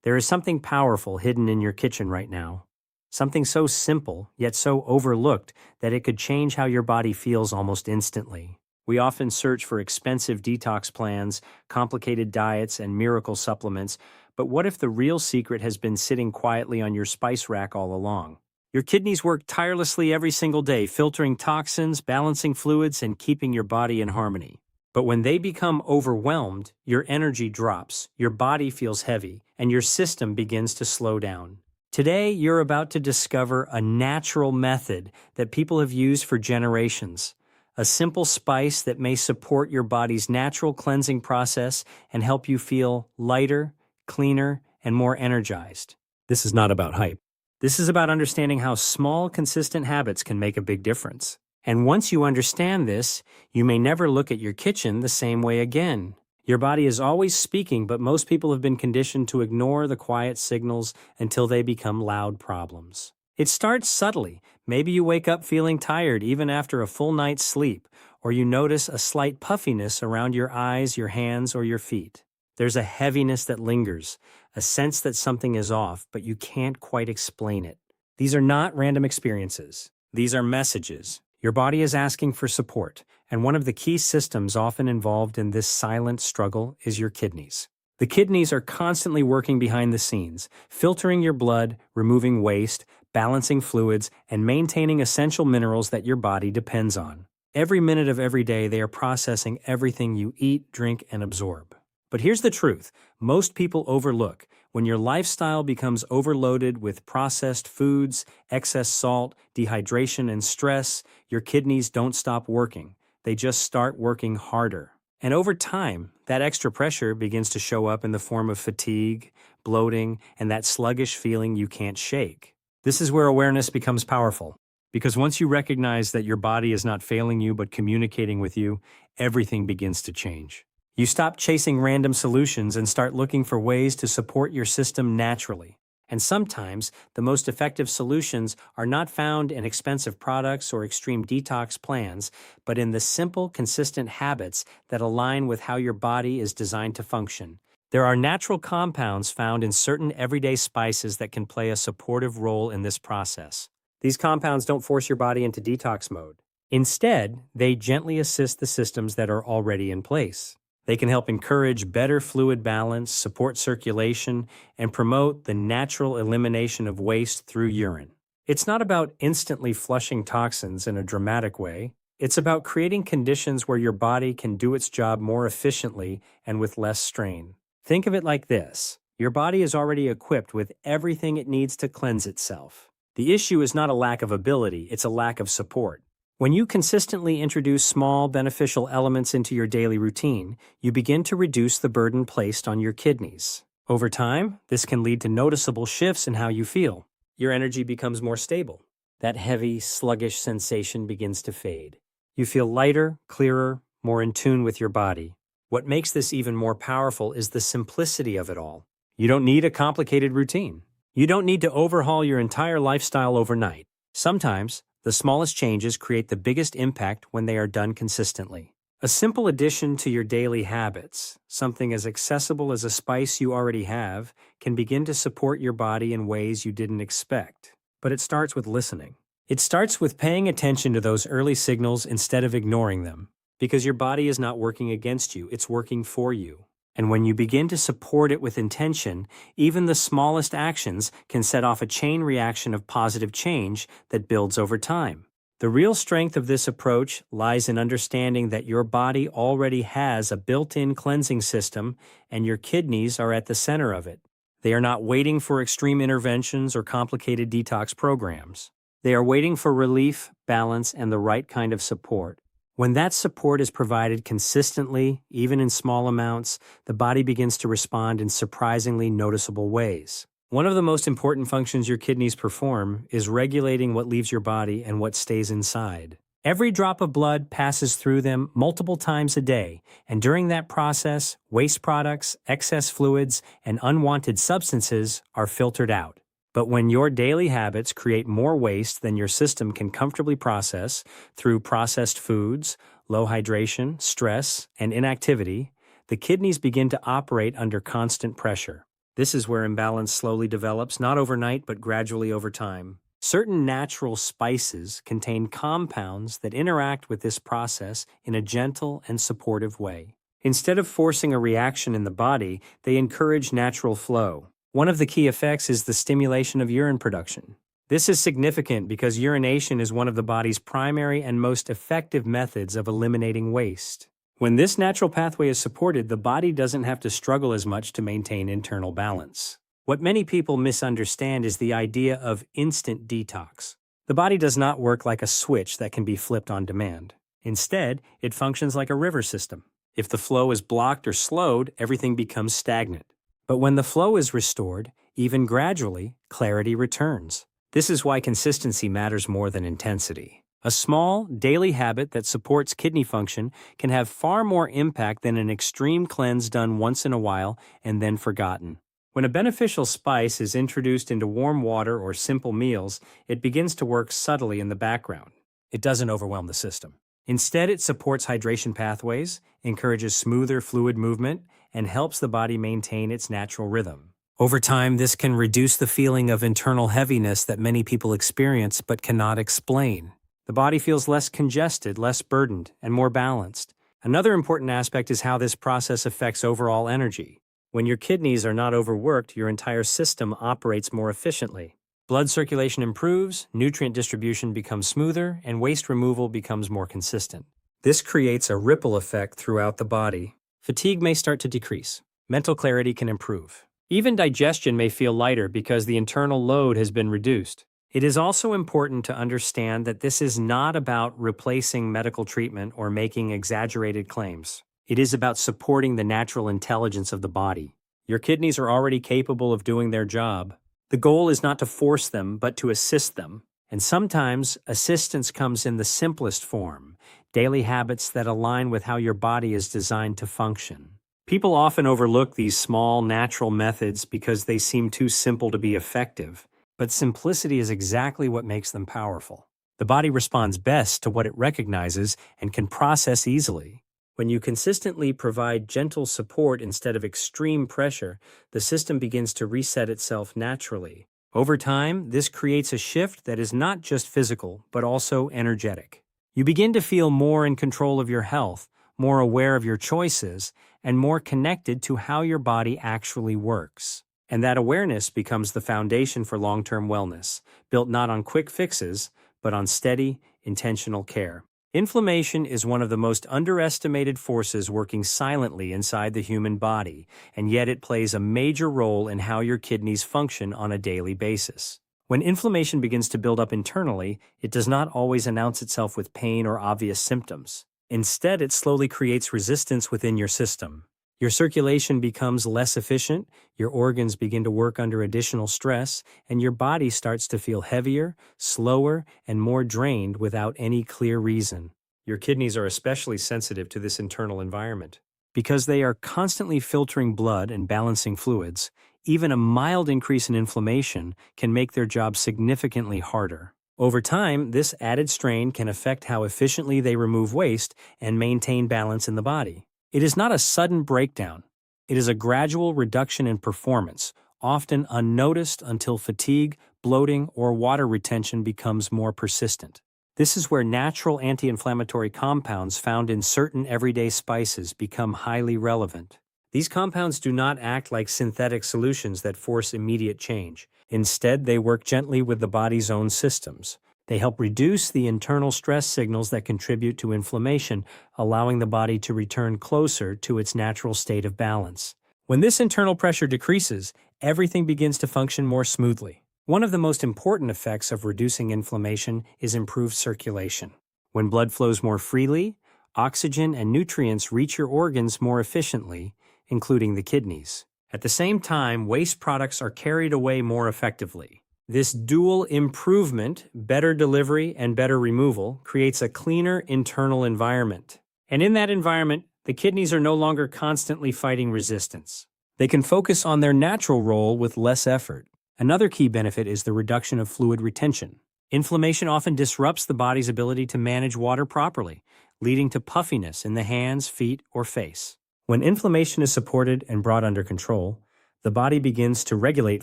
There is something powerful hidden in your kitchen right now. Something so simple, yet so overlooked, that it could change how your body feels almost instantly. We often search for expensive detox plans, complicated diets, and miracle supplements, but what if the real secret has been sitting quietly on your spice rack all along? Your kidneys work tirelessly every single day, filtering toxins, balancing fluids, and keeping your body in harmony. But when they become overwhelmed, your energy drops, your body feels heavy, and your system begins to slow down. Today, you're about to discover a natural method that people have used for generations. A simple spice that may support your body's natural cleansing process and help you feel lighter, cleaner, and more energized. This is not about hype. This is about understanding how small, consistent habits can make a big difference. And once you understand this, you may never look at your kitchen the same way again. Your body is always speaking, but most people have been conditioned to ignore the quiet signals until they become loud problems. It starts subtly. Maybe you wake up feeling tired even after a full night's sleep, or you notice a slight puffiness around your eyes, your hands, or your feet. There's a heaviness that lingers, a sense that something is off, but you can't quite explain it. These are not random experiences. These are messages. Your body is asking for support, and one of the key systems often involved in this silent struggle is your kidneys. The kidneys are constantly working behind the scenes, filtering your blood, removing waste, balancing fluids, and maintaining essential minerals that your body depends on. Every minute of every day, they are processing everything you eat, drink, and absorb. But here's the truth. Most people overlook. When your lifestyle becomes overloaded with processed foods, excess salt, dehydration, and stress, your kidneys don't stop working. They just start working harder. And over time, that extra pressure begins to show up in the form of fatigue, bloating, and that sluggish feeling you can't shake. This is where awareness becomes powerful. Because once you recognize that your body is not failing you but communicating with you, everything begins to change. You stop chasing random solutions and start looking for ways to support your system naturally. And sometimes, the most effective solutions are not found in expensive products or extreme detox plans, but in the simple, consistent habits that align with how your body is designed to function. There are natural compounds found in certain everyday spices that can play a supportive role in this process. These compounds don't force your body into detox mode. Instead, they gently assist the systems that are already in place. They can help encourage better fluid balance, support circulation, and promote the natural elimination of waste through urine. It's not about instantly flushing toxins in a dramatic way. It's about creating conditions where your body can do its job more efficiently and with less strain. Think of it like this. Your body is already equipped with everything it needs to cleanse itself. The issue is not a lack of ability, it's a lack of support. When you consistently introduce small, beneficial elements into your daily routine, you begin to reduce the burden placed on your kidneys. Over time, this can lead to noticeable shifts in how you feel. Your energy becomes more stable. That heavy, sluggish sensation begins to fade. You feel lighter, clearer, more in tune with your body. What makes this even more powerful is the simplicity of it all. You don't need a complicated routine. You don't need to overhaul your entire lifestyle overnight. Sometimes, the smallest changes create the biggest impact when they are done consistently. A simple addition to your daily habits, something as accessible as a spice you already have, can begin to support your body in ways you didn't expect. But it starts with listening. It starts with paying attention to those early signals instead of ignoring them. Because your body is not working against you, it's working for you. And when you begin to support it with intention, even the smallest actions can set off a chain reaction of positive change that builds over time. The real strength of this approach lies in understanding that your body already has a built-in cleansing system, and your kidneys are at the center of it. They are not waiting for extreme interventions or complicated detox programs. They are waiting for relief, balance, and the right kind of support. When that support is provided consistently, even in small amounts, the body begins to respond in surprisingly noticeable ways. One of the most important functions your kidneys perform is regulating what leaves your body and what stays inside. Every drop of blood passes through them multiple times a day, and during that process, waste products, excess fluids, and unwanted substances are filtered out. But when your daily habits create more waste than your system can comfortably process through processed foods, low hydration, stress, and inactivity, the kidneys begin to operate under constant pressure. This is where imbalance slowly develops, not overnight, but gradually over time. Certain natural spices contain compounds that interact with this process in a gentle and supportive way. Instead of forcing a reaction in the body, they encourage natural flow. One of the key effects is the stimulation of urine production. This is significant because urination is one of the body's primary and most effective methods of eliminating waste. When this natural pathway is supported, the body doesn't have to struggle as much to maintain internal balance. What many people misunderstand is the idea of instant detox. The body does not work like a switch that can be flipped on demand. Instead, it functions like a river system. If the flow is blocked or slowed, everything becomes stagnant. But when the flow is restored, even gradually, clarity returns. This is why consistency matters more than intensity. A small, daily habit that supports kidney function can have far more impact than an extreme cleanse done once in a while and then forgotten. When a beneficial spice is introduced into warm water or simple meals, it begins to work subtly in the background. It doesn't overwhelm the system. Instead, it supports hydration pathways, encourages smoother fluid movement, and helps the body maintain its natural rhythm. Over time, this can reduce the feeling of internal heaviness that many people experience but cannot explain. The body feels less congested, less burdened, and more balanced. Another important aspect is how this process affects overall energy. When your kidneys are not overworked, your entire system operates more efficiently. Blood circulation improves, nutrient distribution becomes smoother, and waste removal becomes more consistent. This creates a ripple effect throughout the body. Fatigue may start to decrease. Mental clarity can improve. Even digestion may feel lighter because the internal load has been reduced. It is also important to understand that this is not about replacing medical treatment or making exaggerated claims. It is about supporting the natural intelligence of the body. Your kidneys are already capable of doing their job. The goal is not to force them, but to assist them. And sometimes, assistance comes in the simplest form, daily habits that align with how your body is designed to function. People often overlook these small, natural methods because they seem too simple to be effective, but simplicity is exactly what makes them powerful. The body responds best to what it recognizes and can process easily. When you consistently provide gentle support instead of extreme pressure, the system begins to reset itself naturally. Over time, this creates a shift that is not just physical, but also energetic. You begin to feel more in control of your health, more aware of your choices, and more connected to how your body actually works. And that awareness becomes the foundation for long-term wellness, built not on quick fixes, but on steady, intentional care. Inflammation is one of the most underestimated forces working silently inside the human body, and yet it plays a major role in how your kidneys function on a daily basis. When inflammation begins to build up internally, it does not always announce itself with pain or obvious symptoms. Instead, it slowly creates resistance within your system. Your circulation becomes less efficient, your organs begin to work under additional stress, and your body starts to feel heavier, slower, and more drained without any clear reason. Your kidneys are especially sensitive to this internal environment. Because they are constantly filtering blood and balancing fluids, even a mild increase in inflammation can make their job significantly harder. Over time, this added strain can affect how efficiently they remove waste and maintain balance in the body. It is not a sudden breakdown. It is a gradual reduction in performance, often unnoticed until fatigue, bloating, or water retention becomes more persistent. This is where natural anti-inflammatory compounds found in certain everyday spices become highly relevant. These compounds do not act like synthetic solutions that force immediate change. Instead, they work gently with the body's own systems. They help reduce the internal stress signals that contribute to inflammation, allowing the body to return closer to its natural state of balance. When this internal pressure decreases, everything begins to function more smoothly. One of the most important effects of reducing inflammation is improved circulation. When blood flows more freely, oxygen and nutrients reach your organs more efficiently, including the kidneys. At the same time, waste products are carried away more effectively. This dual improvement, better delivery and better removal, creates a cleaner internal environment. And in that environment, the kidneys are no longer constantly fighting resistance. They can focus on their natural role with less effort. Another key benefit is the reduction of fluid retention. Inflammation often disrupts the body's ability to manage water properly, leading to puffiness in the hands, feet, or face. When inflammation is supported and brought under control, the body begins to regulate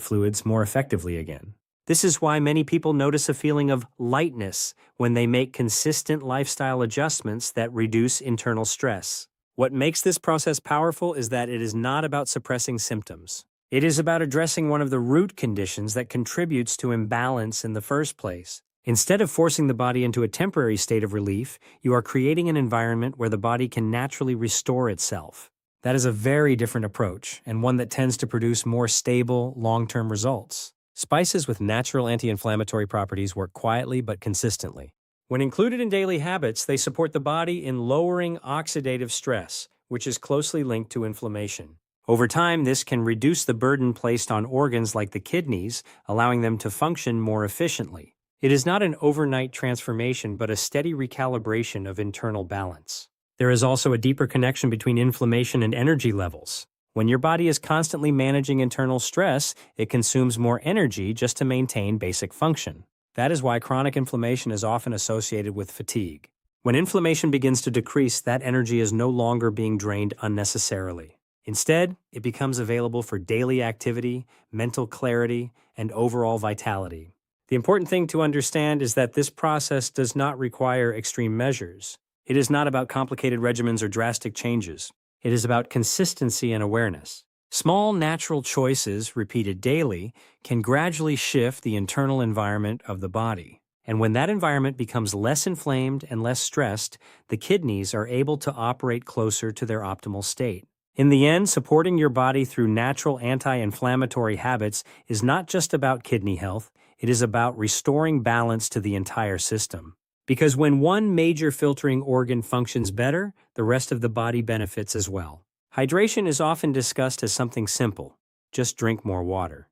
fluids more effectively again. This is why many people notice a feeling of lightness when they make consistent lifestyle adjustments that reduce internal stress. What makes this process powerful is that it is not about suppressing symptoms. It is about addressing one of the root conditions that contributes to imbalance in the first place. Instead of forcing the body into a temporary state of relief, you are creating an environment where the body can naturally restore itself. That is a very different approach, and one that tends to produce more stable, long-term results. Spices with natural anti-inflammatory properties work quietly but consistently. When included in daily habits, they support the body in lowering oxidative stress, which is closely linked to inflammation. Over time, this can reduce the burden placed on organs like the kidneys, allowing them to function more efficiently. It is not an overnight transformation, but a steady recalibration of internal balance. There is also a deeper connection between inflammation and energy levels. When your body is constantly managing internal stress, it consumes more energy just to maintain basic function. That is why chronic inflammation is often associated with fatigue. When inflammation begins to decrease, that energy is no longer being drained unnecessarily. Instead, it becomes available for daily activity, mental clarity, and overall vitality. The important thing to understand is that this process does not require extreme measures. It is not about complicated regimens or drastic changes. It is about consistency and awareness. Small, natural choices, repeated daily, can gradually shift the internal environment of the body. And when that environment becomes less inflamed and less stressed, the kidneys are able to operate closer to their optimal state. In the end, supporting your body through natural anti-inflammatory habits is not just about kidney health, it is about restoring balance to the entire system. Because when one major filtering organ functions better, the rest of the body benefits as well. Hydration is often discussed as something simple, just drink more water.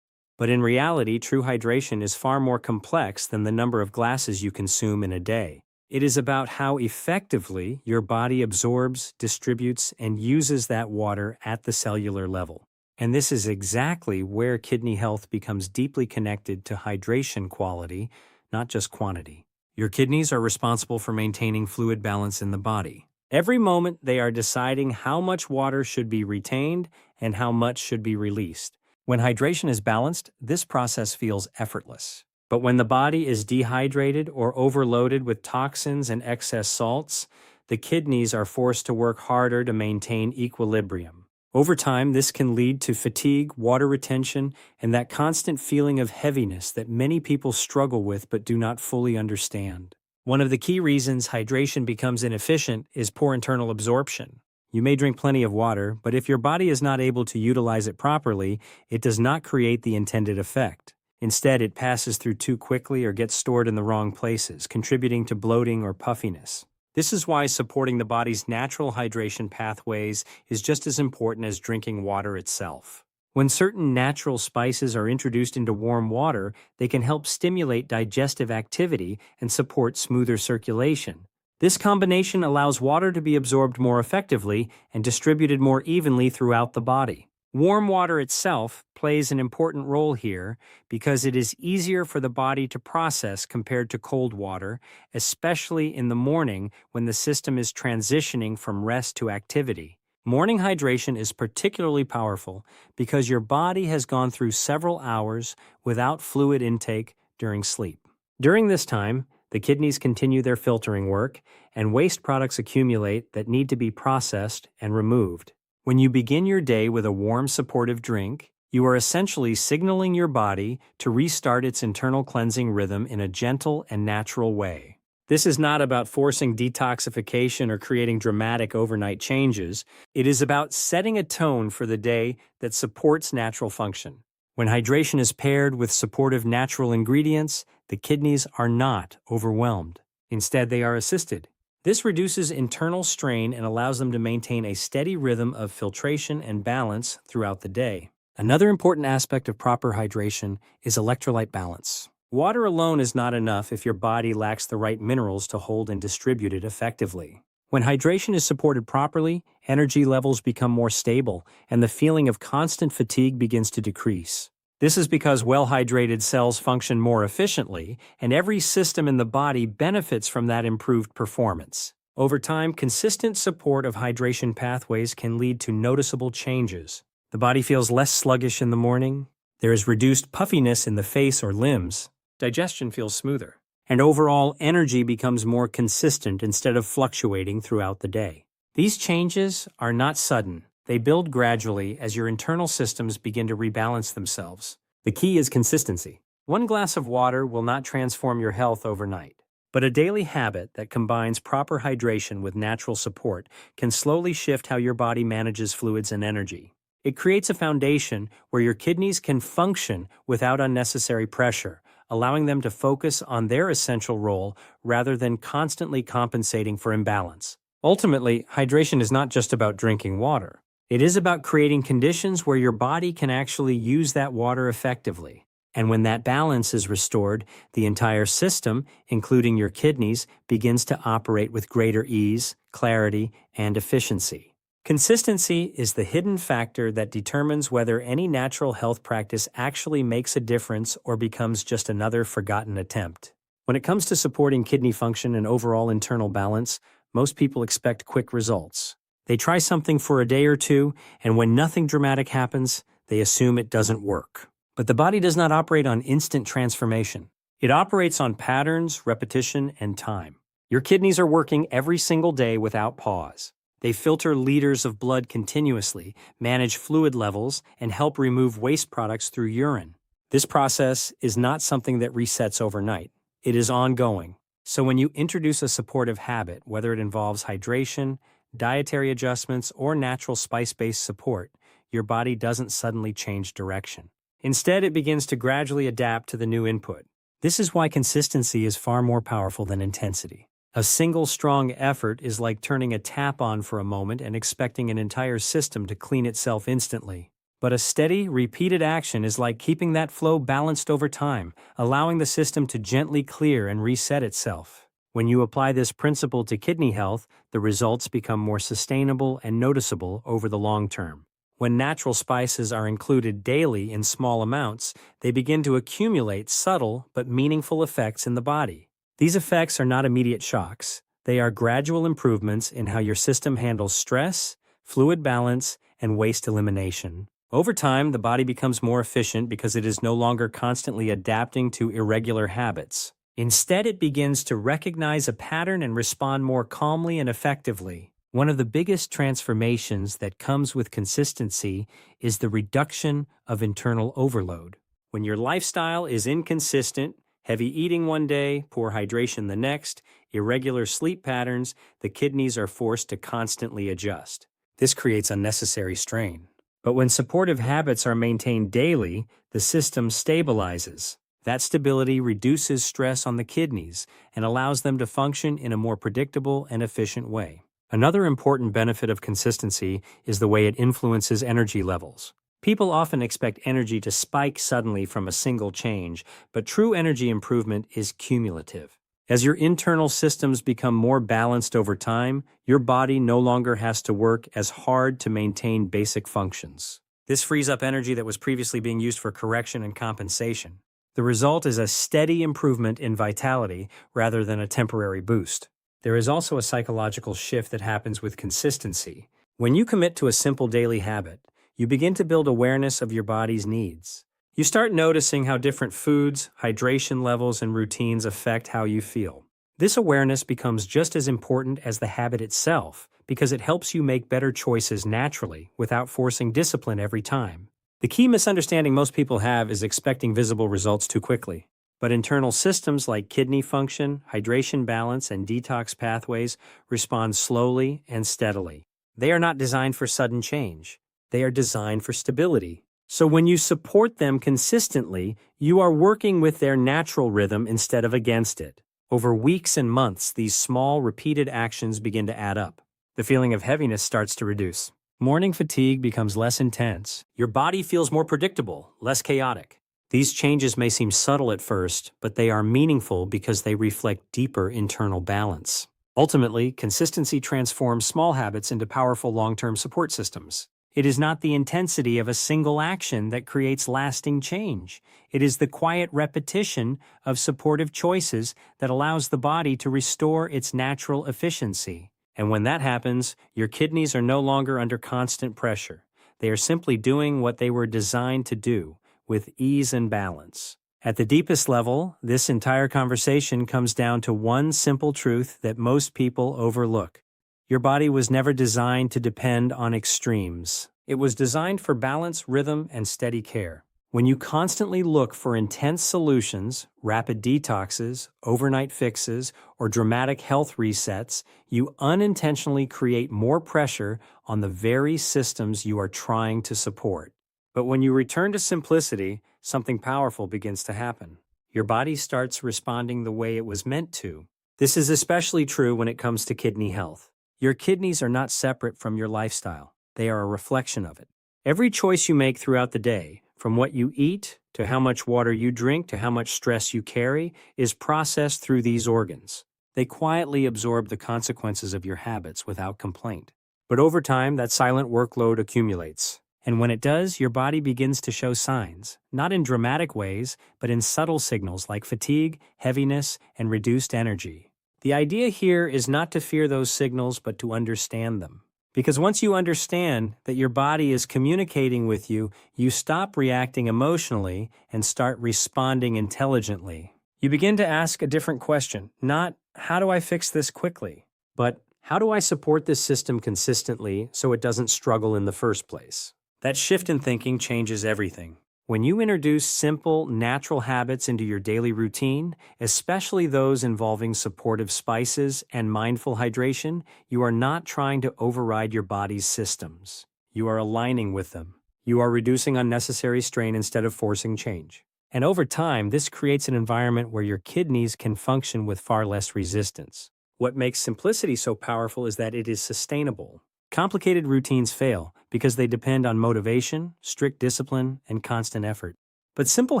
But in reality, true hydration is far more complex than the number of glasses you consume in a day. It is about how effectively your body absorbs, distributes, and uses that water at the cellular level. And this is exactly where kidney health becomes deeply connected to hydration quality, not just quantity. Your kidneys are responsible for maintaining fluid balance in the body. Every moment, they are deciding how much water should be retained and how much should be released. When hydration is balanced, this process feels effortless. But when the body is dehydrated or overloaded with toxins and excess salts, the kidneys are forced to work harder to maintain equilibrium. Over time, this can lead to fatigue, water retention, and that constant feeling of heaviness that many people struggle with but do not fully understand. One of the key reasons hydration becomes inefficient is poor internal absorption. You may drink plenty of water, but if your body is not able to utilize it properly, it does not create the intended effect. Instead, it passes through too quickly or gets stored in the wrong places, contributing to bloating or puffiness. This is why supporting the body's natural hydration pathways is just as important as drinking water itself. When certain natural spices are introduced into warm water, they can help stimulate digestive activity and support smoother circulation. This combination allows water to be absorbed more effectively and distributed more evenly throughout the body. Warm water itself plays an important role here because it is easier for the body to process compared to cold water, especially in the morning when the system is transitioning from rest to activity. Morning hydration is particularly powerful because your body has gone through several hours without fluid intake during sleep. During this time, the kidneys continue their filtering work, and waste products accumulate that need to be processed and removed. When you begin your day with a warm, supportive drink, you are essentially signaling your body to restart its internal cleansing rhythm in a gentle and natural way. This is not about forcing detoxification or creating dramatic overnight changes. It is about setting a tone for the day that supports natural function. When hydration is paired with supportive natural ingredients, the kidneys are not overwhelmed. Instead, they are assisted. This reduces internal strain and allows them to maintain a steady rhythm of filtration and balance throughout the day. Another important aspect of proper hydration is electrolyte balance. Water alone is not enough if your body lacks the right minerals to hold and distribute it effectively. When hydration is supported properly, energy levels become more stable, and the feeling of constant fatigue begins to decrease. This is because well-hydrated cells function more efficiently, and every system in the body benefits from that improved performance. Over time, consistent support of hydration pathways can lead to noticeable changes. The body feels less sluggish in the morning. There is reduced puffiness in the face or limbs. Digestion feels smoother. And overall energy becomes more consistent instead of fluctuating throughout the day. These changes are not sudden. They build gradually as your internal systems begin to rebalance themselves. The key is consistency. One glass of water will not transform your health overnight, but a daily habit that combines proper hydration with natural support can slowly shift how your body manages fluids and energy. It creates a foundation where your kidneys can function without unnecessary pressure, allowing them to focus on their essential role rather than constantly compensating for imbalance. Ultimately, hydration is not just about drinking water. It is about creating conditions where your body can actually use that water effectively. And when that balance is restored, the entire system, including your kidneys, begins to operate with greater ease, clarity, and efficiency. Consistency is the hidden factor that determines whether any natural health practice actually makes a difference or becomes just another forgotten attempt. When it comes to supporting kidney function and overall internal balance, most people expect quick results. They try something for a day or two, and when nothing dramatic happens, they assume it doesn't work. But the body does not operate on instant transformation. It operates on patterns, repetition, and time. Your kidneys are working every single day without pause. They filter liters of blood continuously, manage fluid levels, and help remove waste products through urine. This process is not something that resets overnight. It is ongoing. So when you introduce a supportive habit, whether it involves hydration, dietary adjustments, or natural spice-based support, your body doesn't suddenly change direction. Instead, it begins to gradually adapt to the new input. This is why consistency is far more powerful than intensity. A single strong effort is like turning a tap on for a moment and expecting an entire system to clean itself instantly. But a steady, repeated action is like keeping that flow balanced over time, allowing the system to gently clear and reset itself. When you apply this principle to kidney health, the results become more sustainable and noticeable over the long term. When natural spices are included daily in small amounts, they begin to accumulate subtle but meaningful effects in the body. These effects are not immediate shocks. They are gradual improvements in how your system handles stress, fluid balance, and waste elimination. Over time, the body becomes more efficient because it is no longer constantly adapting to irregular habits. Instead, it begins to recognize a pattern and respond more calmly and effectively. One of the biggest transformations that comes with consistency is the reduction of internal overload. When your lifestyle is inconsistent, heavy eating one day, poor hydration the next, irregular sleep patterns, the kidneys are forced to constantly adjust. This creates unnecessary strain. But when supportive habits are maintained daily, the system stabilizes. That stability reduces stress on the kidneys and allows them to function in a more predictable and efficient way. Another important benefit of consistency is the way it influences energy levels. People often expect energy to spike suddenly from a single change, but true energy improvement is cumulative. As your internal systems become more balanced over time, your body no longer has to work as hard to maintain basic functions. This frees up energy that was previously being used for correction and compensation. The result is a steady improvement in vitality rather than a temporary boost. There is also a psychological shift that happens with consistency. When you commit to a simple daily habit, you begin to build awareness of your body's needs. You start noticing how different foods, hydration levels, and routines affect how you feel. This awareness becomes just as important as the habit itself because it helps you make better choices naturally without forcing discipline every time. The key misunderstanding most people have is expecting visible results too quickly. But internal systems like kidney function, hydration balance, and detox pathways respond slowly and steadily. They are not designed for sudden change. They are designed for stability. So when you support them consistently, you are working with their natural rhythm instead of against it. Over weeks and months, these small, repeated actions begin to add up. The feeling of heaviness starts to reduce. Morning fatigue becomes less intense. Your body feels more predictable, less chaotic. These changes may seem subtle at first, but they are meaningful because they reflect deeper internal balance. Ultimately, consistency transforms small habits into powerful long-term support systems. It is not the intensity of a single action that creates lasting change. It is the quiet repetition of supportive choices that allows the body to restore its natural efficiency. And when that happens, your kidneys are no longer under constant pressure. They are simply doing what they were designed to do, with ease and balance. At the deepest level, this entire conversation comes down to one simple truth that most people overlook. Your body was never designed to depend on extremes. It was designed for balance, rhythm, and steady care. When you constantly look for intense solutions, rapid detoxes, overnight fixes, or dramatic health resets, you unintentionally create more pressure on the very systems you are trying to support. But when you return to simplicity, something powerful begins to happen. Your body starts responding the way it was meant to. This is especially true when it comes to kidney health. Your kidneys are not separate from your lifestyle. They are a reflection of it. Every choice you make throughout the day, from what you eat, to how much water you drink, to how much stress you carry, is processed through these organs. They quietly absorb the consequences of your habits without complaint. But over time, that silent workload accumulates. And when it does, your body begins to show signs, not in dramatic ways, but in subtle signals like fatigue, heaviness, and reduced energy. The idea here is not to fear those signals, but to understand them. Because once you understand that your body is communicating with you, you stop reacting emotionally and start responding intelligently. You begin to ask a different question, not, how do I fix this quickly? But, how do I support this system consistently so it doesn't struggle in the first place? That shift in thinking changes everything. When you introduce simple, natural habits into your daily routine, especially those involving supportive spices and mindful hydration, you are not trying to override your body's systems. You are aligning with them. You are reducing unnecessary strain instead of forcing change. And over time, this creates an environment where your kidneys can function with far less resistance. What makes simplicity so powerful is that it is sustainable. Complicated routines fail because they depend on motivation, strict discipline, and constant effort. But simple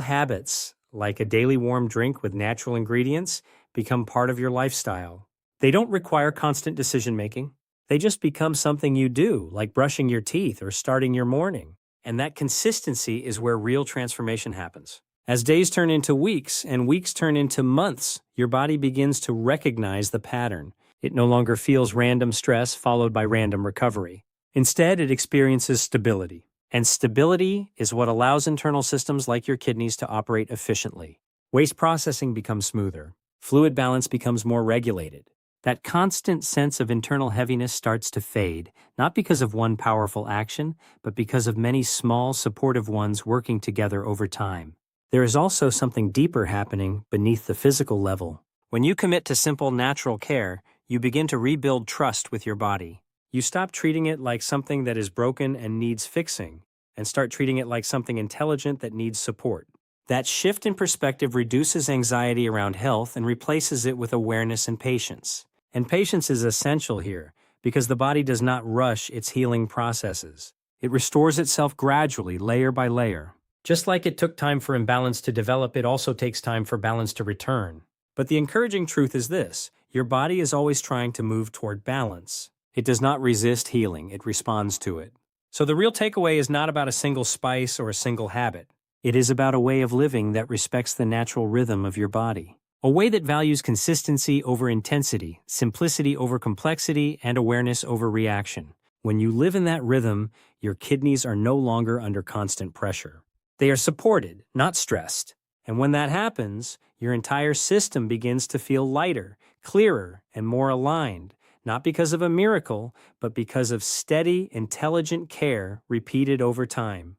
habits, like a daily warm drink with natural ingredients, become part of your lifestyle. They don't require constant decision-making. They just become something you do, like brushing your teeth or starting your morning. And that consistency is where real transformation happens. As days turn into weeks and weeks turn into months, your body begins to recognize the pattern. It no longer feels random stress followed by random recovery. Instead, it experiences stability. And stability is what allows internal systems like your kidneys to operate efficiently. Waste processing becomes smoother. Fluid balance becomes more regulated. That constant sense of internal heaviness starts to fade, not because of one powerful action, but because of many small, supportive ones working together over time. There is also something deeper happening beneath the physical level. When you commit to simple, natural care, you begin to rebuild trust with your body. You stop treating it like something that is broken and needs fixing, and start treating it like something intelligent that needs support. That shift in perspective reduces anxiety around health and replaces it with awareness and patience. And patience is essential here, because the body does not rush its healing processes. It restores itself gradually, layer by layer. Just like it took time for imbalance to develop, it also takes time for balance to return. But the encouraging truth is this: your body is always trying to move toward balance. It does not resist healing, it responds to it. So the real takeaway is not about a single spice or a single habit. It is about a way of living that respects the natural rhythm of your body. A way that values consistency over intensity, simplicity over complexity, and awareness over reaction. When you live in that rhythm, your kidneys are no longer under constant pressure. They are supported, not stressed. And when that happens, your entire system begins to feel lighter, clearer, and more aligned, not because of a miracle, but because of steady, intelligent care repeated over time.